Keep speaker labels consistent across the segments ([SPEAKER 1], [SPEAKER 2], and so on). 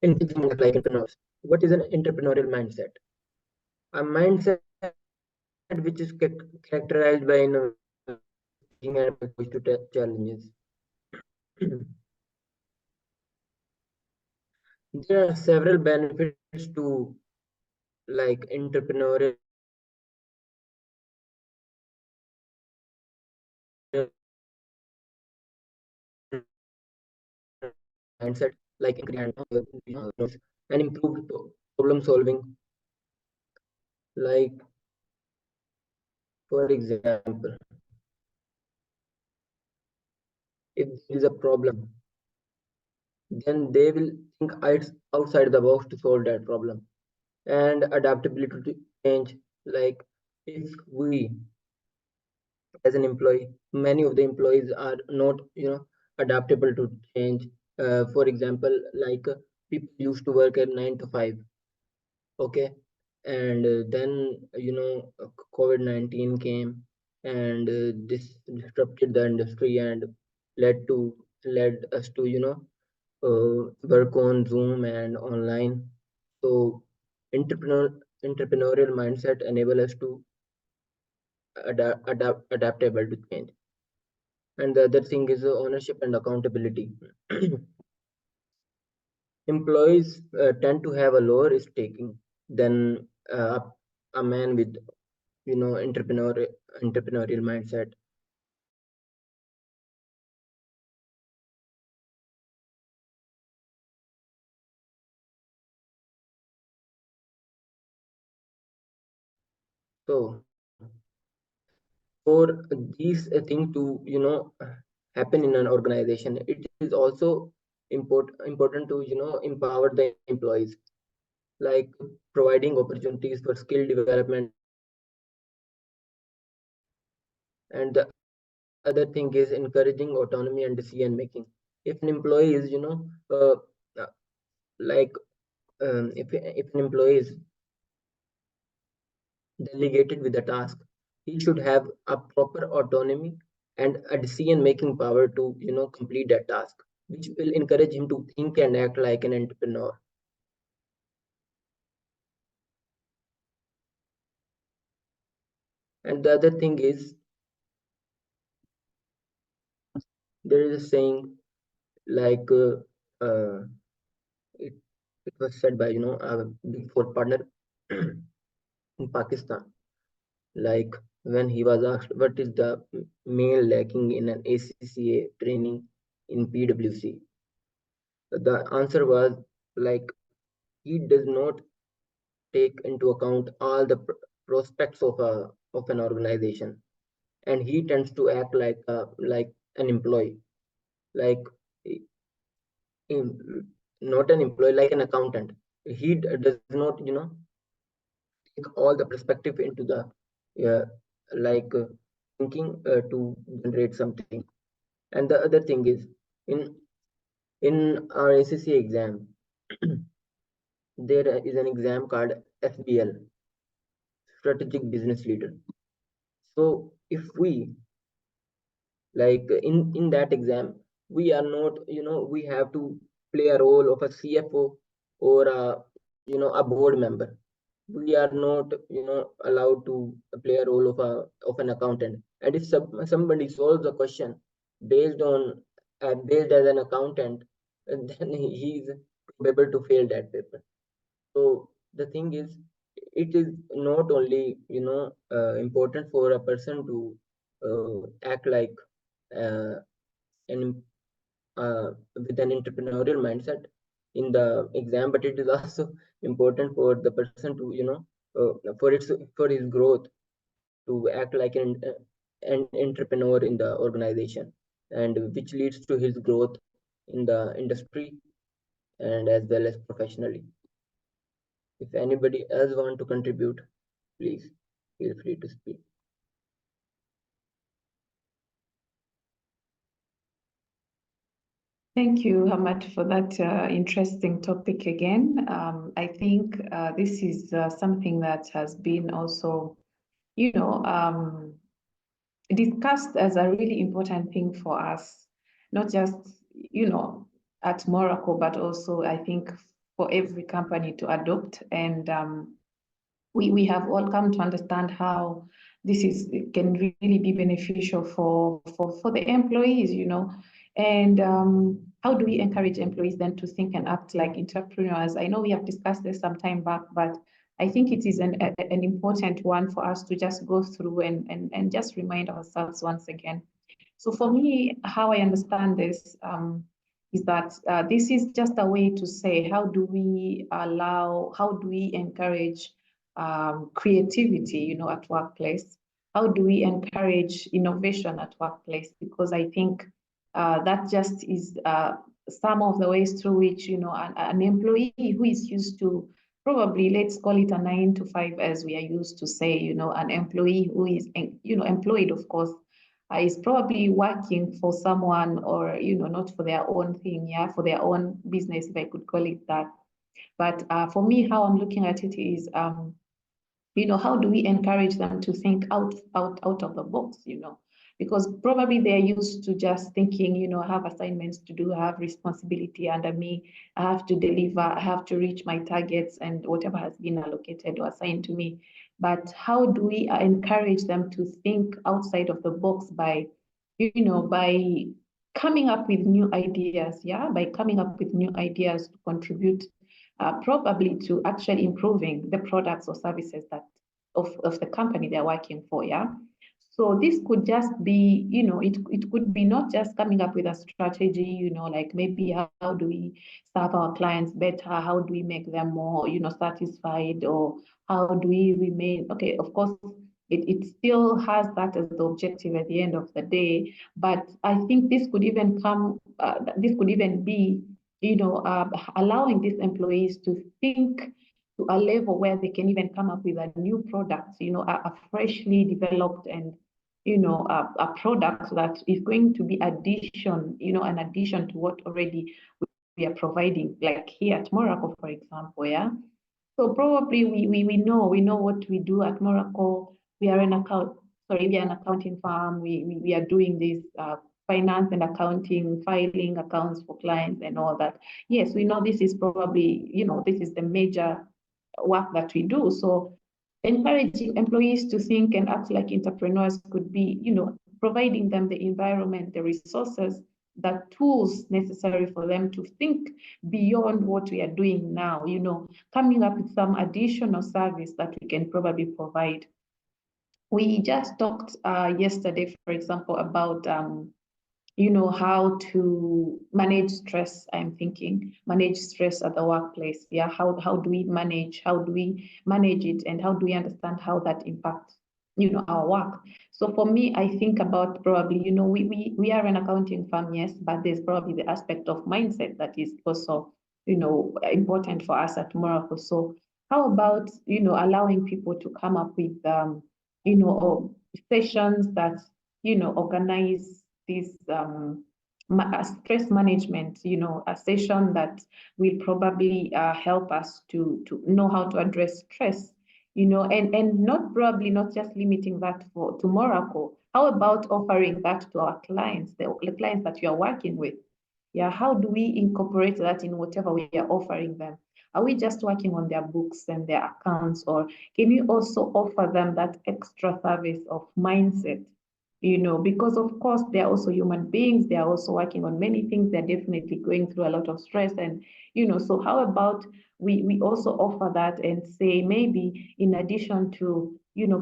[SPEAKER 1] engaging like entrepreneurs. What is an entrepreneurial mindset? A mindset which is characterized by innovating and approach to challenges. There are several benefits to like entrepreneurial mindset, like and improved problem solving. Like for example, if there is a problem, then they will think outside the box to solve that problem. And adaptability to change, like if we as an employee, many of the employees are not adaptable to change. For example, like people used to work at 9 to 5, okay, and then COVID-19 came, and this disrupted the industry and led us to work on Zoom and online. So entrepreneurial mindset enable us to adaptable to change. And the other thing is ownership and accountability. Employees tend to have a lower risk taking than a man with entrepreneurial mindset. So for these things to happen in an organization, it is also important to empower the employees, like providing opportunities for skill development. And the other thing is encouraging autonomy and decision making. If an employee is uh, like if an employee is delegated with a task, he should have a proper autonomy and a decision making power to complete that task, which will encourage him to think and act like an entrepreneur. And the other thing is, there is a saying, like it, it was said by a big four partner in Pakistan. Like when he was asked what is the male lacking in an ACCA training in PwC, the answer was like he does not take into account all the prospects of an organization, and he tends to act like an employee, like not an employee, like an accountant. He does not take all the perspective into the uh, like thinking to generate something. And the other thing is, in our ACC exam, there is an exam called SBL, Strategic Business Leader. So if we like in that exam, we are not we have to play a role of a CFO or a board member. We are not allowed to play a role of an accountant. And if somebody solves a question based on based as an accountant, then he is able to fail that paper. So the thing is, it is not only important for a person to act like uh, an with an entrepreneurial mindset in the exam, but it is also important for the person to for his growth to act like an entrepreneur in the organization, and which leads to his growth in the industry and as well as professionally. If anybody else want to contribute, please feel free to speak.
[SPEAKER 2] Thank you, Hamad, for that interesting topic again. I think this is something that has been also, discussed as a really important thing for us, not just, at Moracle, but also I think for every company to adopt. And we have all come to understand how this can really be beneficial for the employees, and how do we encourage employees then to think and act like entrepreneurs? I know we have discussed this some time back, but I think it is an important one for us to just go through and just remind ourselves once again. So for me, how I understand this is that this is just a way to say, how do we encourage creativity, at workplace? How do we encourage innovation at workplace? Because I think that just is some of the ways through which, an employee who is used to probably, let's call it a 9 to 5, as we are used to say, an employee who is, employed, of course, is probably working for someone, or, not for their own thing, for their own business, if I could call it that. But for me, how I'm looking at it is, how do we encourage them to think out of the box, because probably they're used to just thinking, I have assignments to do, I have responsibility under me, I have to deliver, I have to reach my targets and whatever has been allocated or assigned to me. But how do we encourage them to think outside of the box by coming up with new ideas, by coming up with new ideas to contribute probably to actually improving the products or services that of the company they're working for, So this could just be, it could be not just coming up with a strategy, like maybe how do we serve our clients better? How do we make them more, satisfied? Or how do we remain, okay, of course, it still has that as the objective at the end of the day. But I think this could even be, allowing these employees to think to a level where they can even come up with a new product, a freshly developed and, a product that is going to be an addition to what already we are providing, like here at Moracle, for example, So probably we know what we do at Moracle. We are an accounting firm. We are doing this finance and accounting, filing accounts for clients and all that. Yes, we know this is probably, this is the major work that we do. So encouraging employees to think and act like entrepreneurs could be, providing them the environment, the resources, the tools necessary for them to think beyond what we are doing now, coming up with some additional service that we can probably provide. We just talked yesterday, for example, about how to manage stress. I'm thinking manage stress at the workplace. How do we manage it, and how do we understand how that impacts our work? So for me, I think about probably, we are an accounting firm, yes, but there's probably the aspect of mindset that is also important for us at Moracle. So how about allowing people to come up with sessions that organize this stress management, a session that will probably help us to know how to address stress, and not just limiting that to Moracle. How about offering that to our clients, the clients that you are working with? How do we incorporate that in whatever we are offering them? Are we just working on their books and their accounts, or can we also offer them that extra service of mindset? Because of course they are also human beings, they are also working on many things, they're definitely going through a lot of stress, and so how about we also offer that and say, maybe in addition to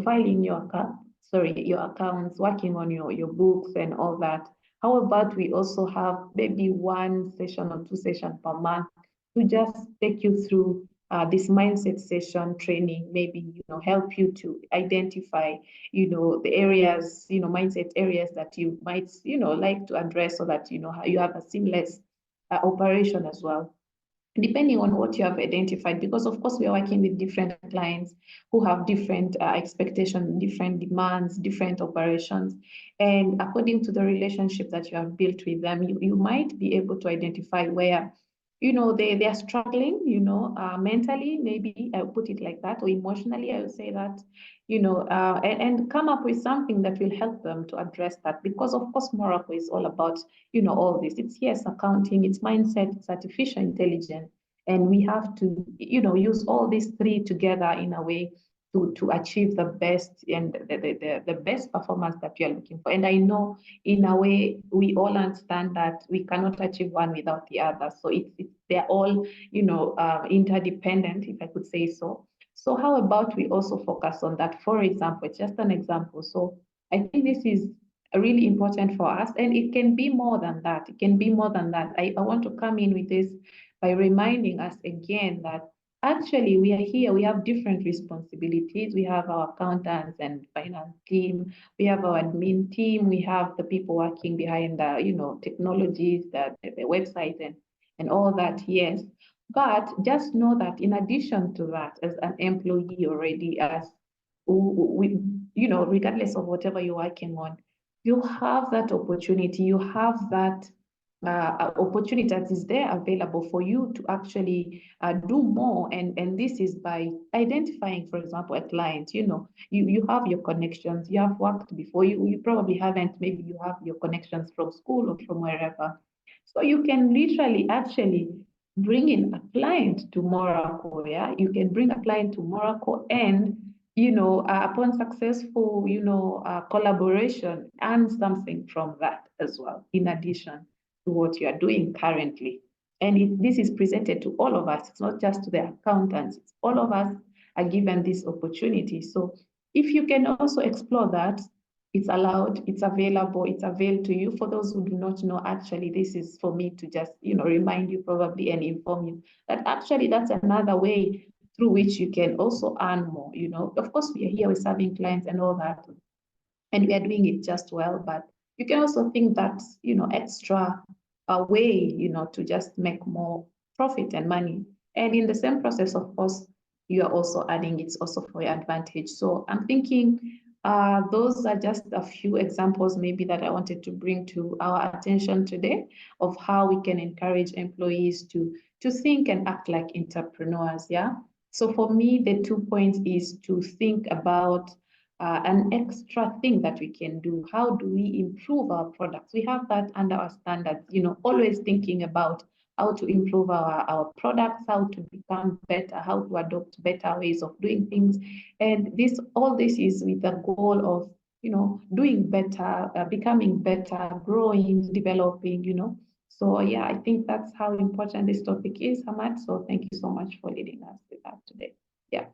[SPEAKER 2] filing your accounts, working on your books and all that, how about we also have maybe 1 session or 2 sessions per month to just take you through this mindset session training, maybe help you to identify the areas, mindset areas that you might like to address, so that you have a seamless operation as well, depending on what you have identified. Because of course we are working with different clients who have different expectations, different demands, different operations, and according to the relationship that you have built with them, you might be able to identify where they are struggling, mentally, maybe I'll put it like that, or emotionally, I would say that, and come up with something that will help them to address that. Because of course, Moracle is all about, all this. It's, yes, accounting, it's mindset, it's artificial intelligence, And we have to, use all these three together in a way to achieve the best and the best performance that you are looking for. And I know in a way we all understand that we cannot achieve one without the other. So they're all, interdependent, if I could say so. So how about we also focus on that? For example, just an example. So I think this is really important for us, and it can be more than that. It can be more than that. I want to come in with this by reminding us again that actually we are here, we have different responsibilities. We have our accountants and finance team, we have our admin team, we have the people working behind the, technologies, the website and all that, yes. But just know that in addition to that, as an employee already, as we, regardless of whatever you're working on, you have that opportunity, you have that opportunity that is there available for you to actually do more. And this is by identifying, for example, a client. You have your connections, you have worked before, you probably haven't, maybe you have your connections from school or from wherever. So you can literally actually bring in a client to Moracle. Yeah, you can bring a client to Moracle, and upon successful, collaboration, earn something from that as well, in addition to what you are doing currently. And this is presented to all of us. It's not just to the accountants. It's all of us are given this opportunity. So if you can also explore that, it's allowed, it's available, it's availed to you. For those who do not know, actually, this is for me to just, remind you probably and inform you that actually that's another way through which you can also earn more. Of course, we are here, we're serving clients and all that, and we are doing it just well, but you can also think that, extra way, to just make more profit and money. And in the same process, of course, you are also adding, it's also for your advantage. So I'm thinking those are just a few examples maybe that I wanted to bring to our attention today of how we can encourage employees to think and act like entrepreneurs. Yeah. So for me, the 2 points is to think about an extra thing that we can do. How do we improve our products? We have that under our standards, always thinking about how to improve our products, how to become better, how to adopt better ways of doing things. And all this is with the goal of, doing better, becoming better, growing, developing, So yeah, I think that's how important this topic is, Hamad. So thank you so much for leading us with that today. Yeah.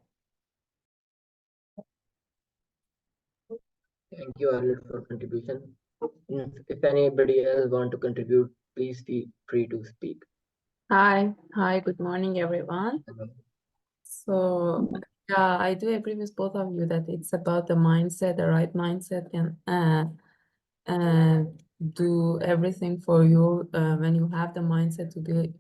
[SPEAKER 1] Thank you, Arlet, for contribution. If anybody else want to contribute, please feel free to speak.
[SPEAKER 3] Hi, good morning, everyone. So, yeah, I do agree with both of you that it's about the mindset, the right mindset, and do everything for you. When you have the mindset to be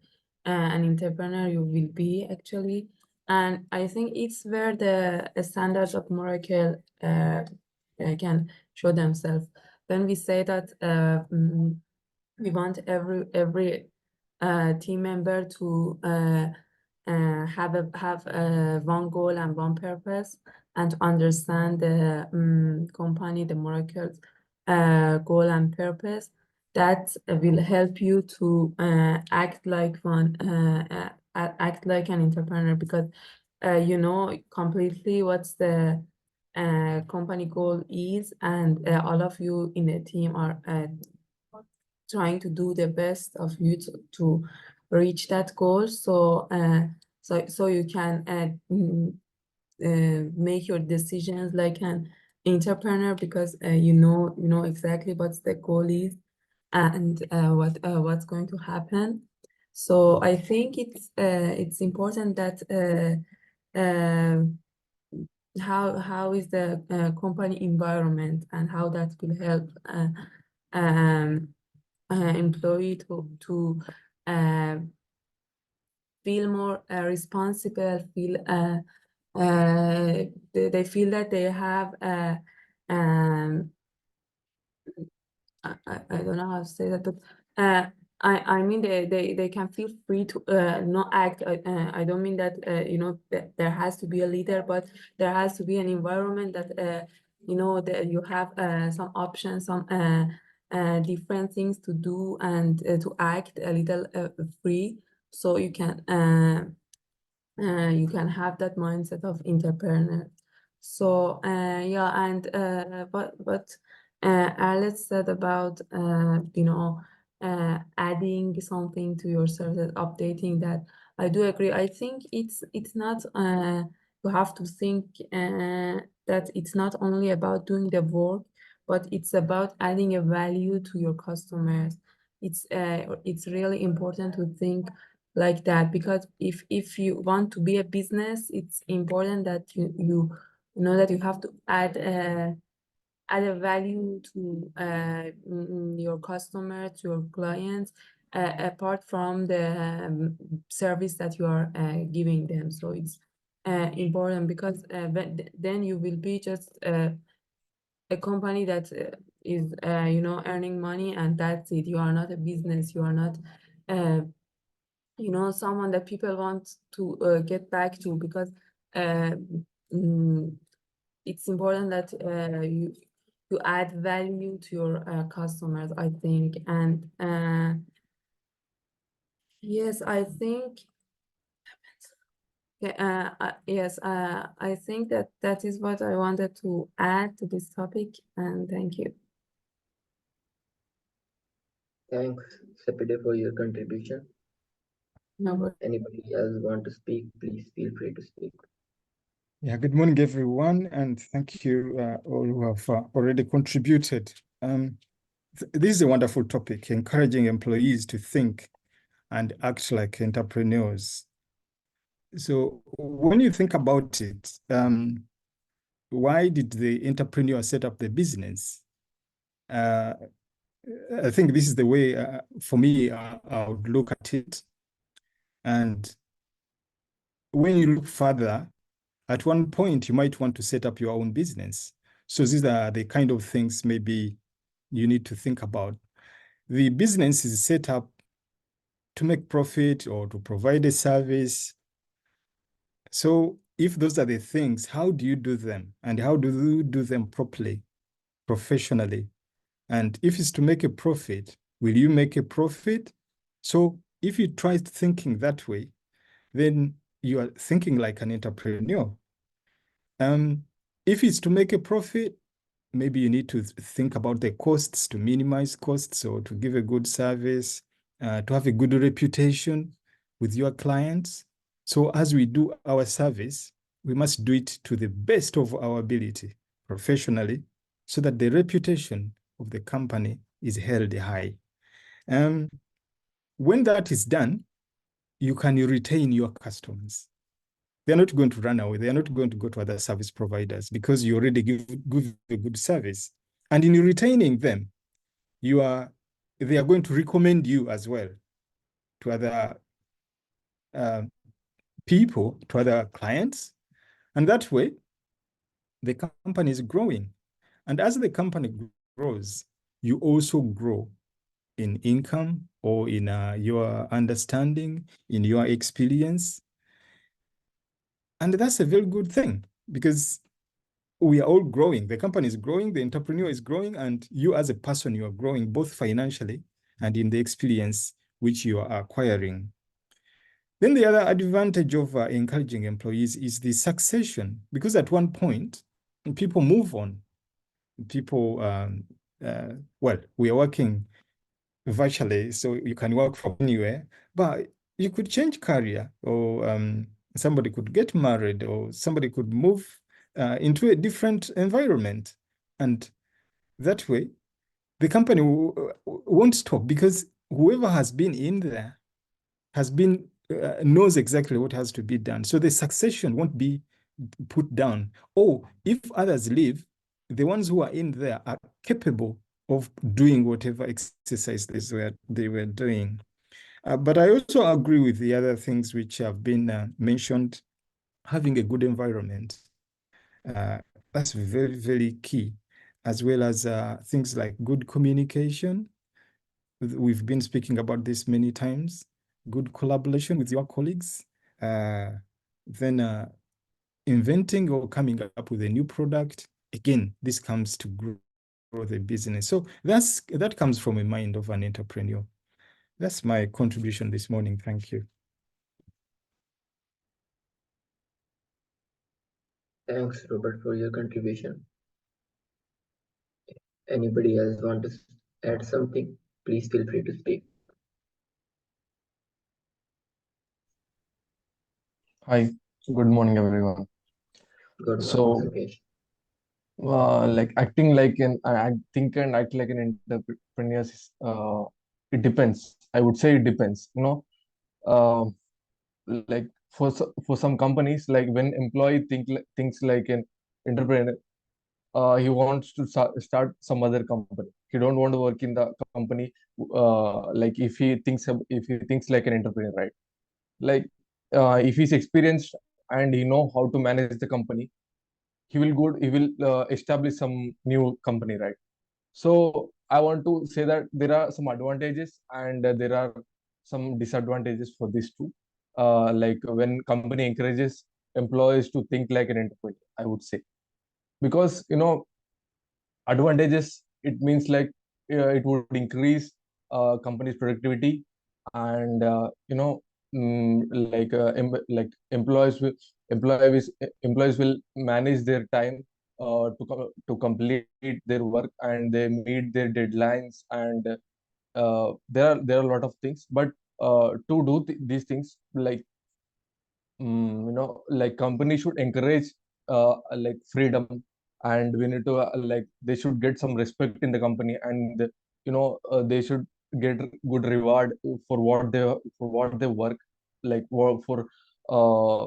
[SPEAKER 3] an entrepreneur, you will be actually. And I think it's where the standards of Moracle can show themselves. When we say that we want every team member to have one goal and one purpose, and to understand the company, the Moracle's goal and purpose. That will help you to act like act like an entrepreneur, because you know completely what's the company goal is, and all of you in the team are trying to do the best of you to reach that goal. So so you can make your decisions like an entrepreneur, because you know exactly what's the goal is, and what's going to happen. So I think it's important that how is the company environment, and how that will help um, employee to uh, feel more responsible, feel they feel that they have um, I don't know how to say that, but I mean they can feel free to not act. I don't mean that you know that there has to be a leader, but there has to be an environment that you know that you have some options, some different things to do, and to act a little free. So you can have that mindset of entrepreneur. So yeah, and but Alex said about adding something to your service, updating that. I do agree. I think it's not you have to think that it's not only about doing the work, but it's about adding a value to your customers. It's really important to think like that, because if you want to be a business, it's important that you know that you have to add a value to your customer, to your clients, apart from the service that you are giving them. So it's important, because then you will be just a company that is earning money, and that's it. You are not a business. You are not someone that people want to get back to, because uh, mm, it's important that you add value to your customers, I think. And yes, I think yes, I think that is what I wanted to add to this topic, and thank you.
[SPEAKER 1] Thanks, Sepide, for your contribution.
[SPEAKER 3] No worries.
[SPEAKER 1] Anybody else want to speak, please feel free to speak.
[SPEAKER 4] Yeah, good morning, everyone, and thank you all who have already contributed. This is a wonderful topic, encouraging employees to think and act like entrepreneurs. So when you think about it, why did the entrepreneur set up the business? I think this is the way, for me, I would look at it. And when you look further, at one point, you might want to set up your own business. So these are the kind of things maybe you need to think about. The business is set up to make profit or to provide a service. So if those are the things, how do you do them? And how do you do them properly, professionally? And if it's to make a profit, will you make a profit? So if you try thinking that way, then you are thinking like an entrepreneur. If it's to make a profit, maybe you need to think about the costs, to minimize costs, or to give a good service, to have a good reputation with your clients. So as we do our service, we must do it to the best of our ability, professionally, so that the reputation of the company is held high. When that is done, you can retain your customers. They're not going to run away. They're not going to go to other service providers, because you already give a good service. And in retaining them, they are going to recommend you as well to other people, to other clients. And that way, the company is growing. And as the company grows, you also grow in income, or in your understanding, in your experience. And that's a very good thing, because we are all growing. The company is growing, the entrepreneur is growing, and you as a person, you are growing both financially and in the experience which you are acquiring. Then the other advantage of encouraging employees is the succession, because at one point, people move on. People, well, we are working virtually, so you can work from anywhere, but you could change career, or somebody could get married, or somebody could move into a different environment. And that way, the company won't stop, because whoever has been in there has been knows exactly what has to be done. So the succession won't be put down. Or if others leave, the ones who are in there are capable of doing whatever exercise they were doing. But I also agree with the other things which have been mentioned. Having a good environment, that's very, very key, as well as things like good communication. We've been speaking about this many times. Good collaboration with your colleagues. Then inventing or coming up with a new product. Again, this comes to grow the business. So that comes from a mind of an entrepreneur. That's my contribution this morning. Thank you.
[SPEAKER 1] Thanks, Robert, for your contribution. Anybody else want to add something? Please feel free to speak.
[SPEAKER 5] Hi, good morning, everyone.
[SPEAKER 1] Good morning,
[SPEAKER 5] So,
[SPEAKER 1] Sukesh.
[SPEAKER 5] like acting like I think and act like an entrepreneur is, it depends. I would say it depends. Uh, like for some companies, like when employee thinks like an entrepreneur, he wants to start some other company. He don't want to work in the company. Like if he thinks like an entrepreneur, right? Like if he's experienced and he know how to manage the company, he will establish some new company, right? So I want to say that there are some advantages and there are some disadvantages for this too. Like when company encourages employees to think like an entrepreneur, I would say, because advantages, it means like it would increase company's productivity, and like like employees will manage their time to complete their work, and they meet their deadlines, and there are a lot of things, but to do these things, like like company should encourage like freedom, and we need to like they should get some respect in the company, and they should get good reward for what they work, like for uh,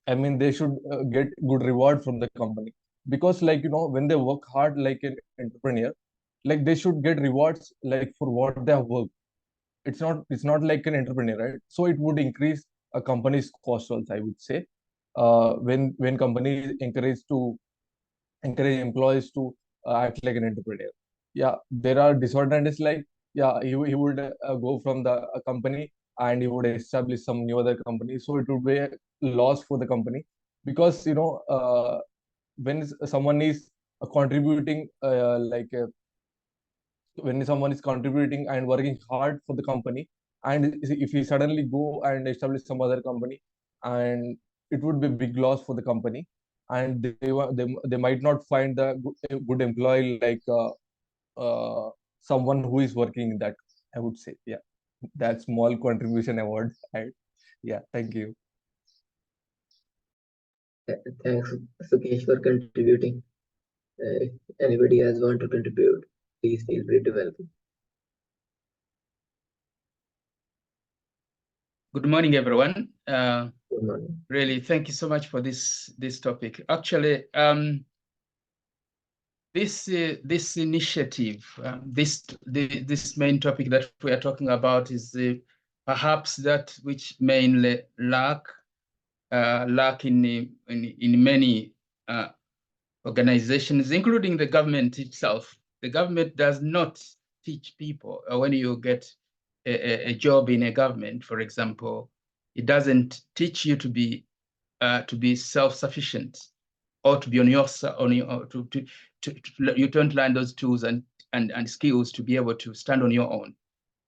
[SPEAKER 5] I mean they should get good reward from the company, because like when they work hard like an entrepreneur, like they should get rewards like for what they have worked. It's not like an entrepreneur, right? So it would increase a company's cost also, I would say. When companies encourage employees to act like an entrepreneur. Yeah, there are disadvantages, like yeah, he would go from the company, and he would establish some new other company, so it would be a loss for the company, because when someone is contributing when someone is contributing and working hard for the company, and if he suddenly go and establish some other company, and it would be a big loss for the company, and they might not find the good employee, like someone who is working in that, I would say. Yeah, that small contribution award. Yeah, thank you.
[SPEAKER 1] Thanks, Sukesh, for contributing. If anybody else want to contribute, please feel free to welcome.
[SPEAKER 6] Good morning, everyone.
[SPEAKER 1] Good morning.
[SPEAKER 6] Really, thank you so much for this topic. Actually, this initiative, this main topic that we are talking about is perhaps that which mainly lack in many organizations, including the government itself. The government does not teach people when you get a job in a government, for example, it doesn't teach you to be self-sufficient, or to be on your you don't learn those tools and skills to be able to stand on your own.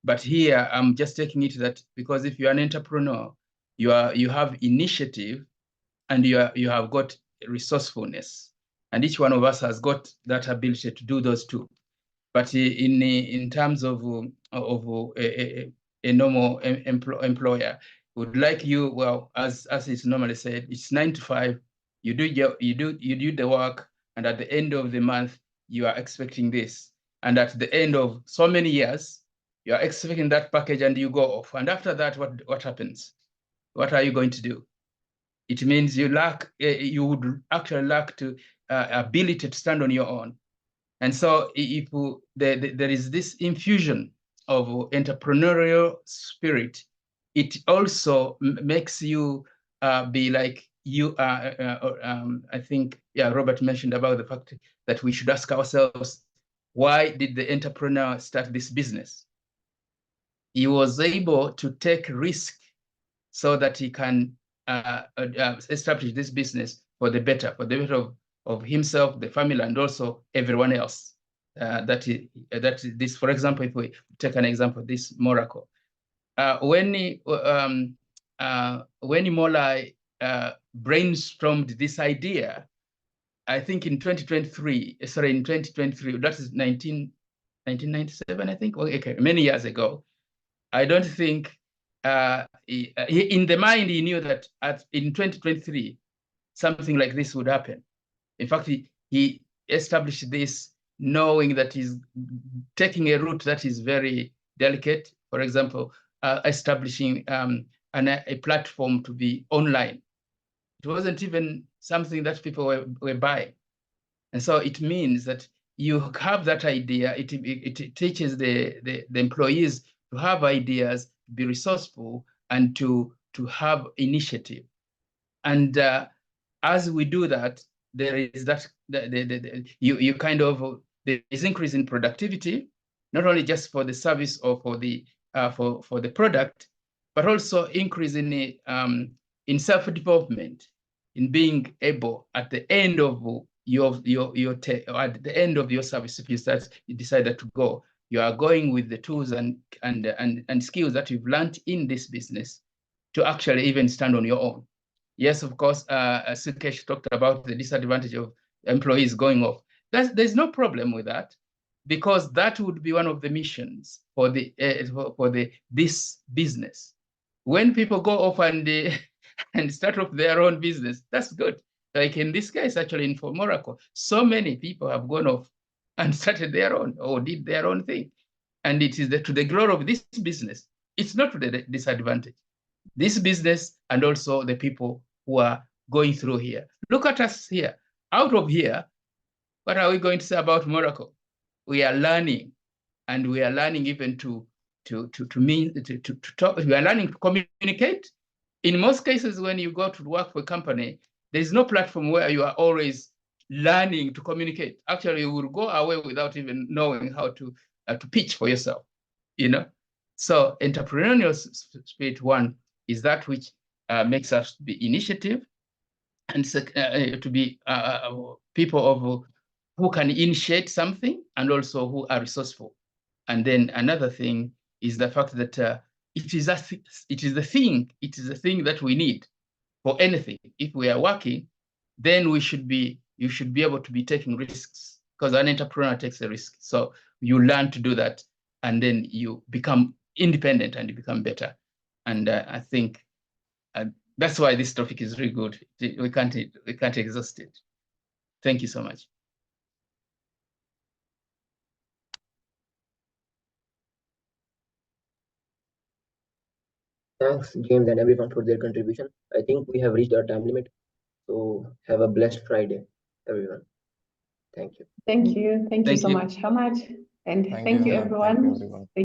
[SPEAKER 6] But here I'm just taking it that because if you're an entrepreneur, you have initiative, and you have got resourcefulness, and each one of us has got that ability to do those two. But in terms of a normal employer would like you, well, as it's normally said, it's 9 to 5. You do the work, and at the end of the month you are expecting this, and at the end of so many years you are expecting that package, and you go off. And after that, what happens? What are you going to do? It means you would actually lack to ability to stand on your own. And so if there is this infusion of entrepreneurial spirit, it also makes you be like you are. I think, yeah, Robert mentioned about the fact that we should ask ourselves, why did the entrepreneur start this business? He was able to take risk so that he can establish this business for the better of himself, the family, and also everyone else. That this, for example, if we take an example, this Moracle, when Molai brainstormed this idea, I think in 2023, that is 1997, I think, okay, many years ago. I don't think in the mind he knew that in 2023, something like this would happen. In fact, he established this knowing that he's taking a route that is very delicate. For example, establishing a platform to be online. It wasn't even something that people were buying. And so it means that you have that idea. It teaches the employees to have ideas, to be resourceful, and to have initiative. And as we do that, there is that you kind of there is increase in productivity, not only just for the service or for the product, but also increase in self-development, in being able at the end of at the end of your service, if you decided to go, you are going with the tools and skills that you've learned in this business to actually even stand on your own. Yes, of course, Sukesh talked about the disadvantage of employees going off. There's no problem with that, because that would be one of the missions for this business. When people go off and start off their own business, that's good. Like in this case, actually, for Moracle, so many people have gone off and started their own or did their own thing. And it is to the glory of this business. It's not to the disadvantage. This business and also the people who are going through here. Look at us here. Out of here, what are we going to say about Moracle? We are learning, and we are learning even to talk. We are learning to communicate. In most cases, when you go to work for a company, there is no platform where you are always learning to communicate. Actually, you will go away without even knowing how to pitch for yourself. So entrepreneurial spirit, one, is that which makes us be initiative and to be people of who can initiate something and also who are resourceful. And then another thing is the fact that it is the thing that we need for anything. If we are working, then you should be able to be taking risks, because an entrepreneur takes a risk. So you learn to do that, and then you become independent and you become better. And I think that's why this topic is really good. We can't exhaust it. Thank you so much.
[SPEAKER 1] Thanks, James, and everyone for their contribution. I think we have reached our time limit. So have a blessed Friday, everyone. Thank you.
[SPEAKER 2] Thank you. Thank you so much, Hamad. And thank you, everyone.
[SPEAKER 5] Thank you, everyone.